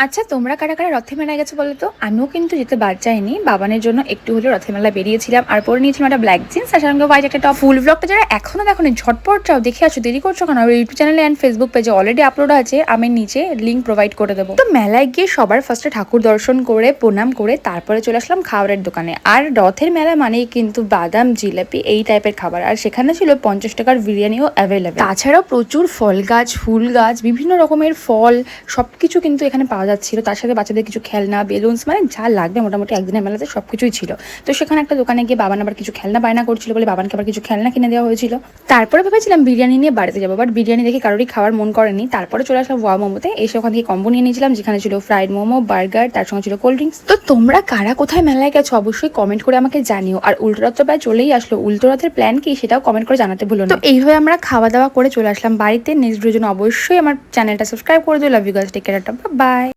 আচ্ছা, তোমরা কারা কারা রথে মেলায় গেছো বলো তো? আমিও কিন্তু যেতে বাদ যাইনি। বাবানের জন্য একটু হলেও রথের মেলায় বেরিয়েছিলাম আর পরে নিয়েছিলাম একটা ব্ল্যাক জিন্স আর সঙ্গে হোয়াইট একটা টপ। ফুল ব্লগটা যারা এখনো দেখোনি ঝটপট যাও দেখে আসো, দেরি করছো কেন? আমার ইউটিউব চ্যানেলে অ্যান্ড ফেসবুক পেজে অলরেডি আপলোড আছে, আমি নিচে লিঙ্ক প্রোভাইড করে দেবো। তো মেলায় গিয়ে সবার ফার্স্টে ঠাকুর দর্শন করে প্রণাম করে তারপরে চলে আসলাম খাবারের দোকানে। আর রথের মেলা মানেই কিন্তু বাদাম, জিলাপি এই টাইপের খাবার। আর সেখানে ছিল 50 টাকার বিরিয়ানিও অ্যাভেলেবেল। তাছাড়াও প্রচুর ফল গাছ, ফুল গাছ, বিভিন্ন রকমের ফল সবকিছু কিন্তু এখানে পাওয়া যাচ্ছিল। তার সাথে বাচ্চাদের কিছু খেলনা, বেলুনস, মানে যা লাগবে মোটামুটি একদিনের মেলাতে সবকিছুই ছিল। তো সেখানে একটা দোকানে গিয়ে বাবান আবার কিছু খেলনা বায়না করছিল বলে বাবানকে আবার কিছু খেলনা কিনে দেওয়া হয়েছিল। তারপরে ভেবেছিলাম বিরিয়ানি নিয়ে বাড়িতে যাবো, বাট বিরিয়ানি দেখে কারোরই খাওয়ার মন করেনি। তারপরে চলে আসলাম ওয়া মোমোতে। এসে ওখান থেকে কম্বো নিয়ে নিয়েছিলাম, যেখানে ছিল ফ্রাইড মোমো, বার্গার, তার সঙ্গে ছিল কোল্ড ড্রিঙ্কস। তো তোমরা কারা কোথায় মেলায় গেছো অবশ্যই কমেন্ট করে আমাকে জানিও। আর উল্টোরথ তো প্রায় চলেই আসলো, উল্টোরথের প্ল্যান কি সেটাও কমেন্ট করে জানাতে ভুলো না। তো এইভাবে আমরা খাওয়া দাওয়া করে চলে আসলাম বাড়িতে। নেক্সট ভিডিওর জন্য অবশ্যই আমার চ্যানেলটা সাবস্ক্রাইব করে দিও। Love you guys, take care, by.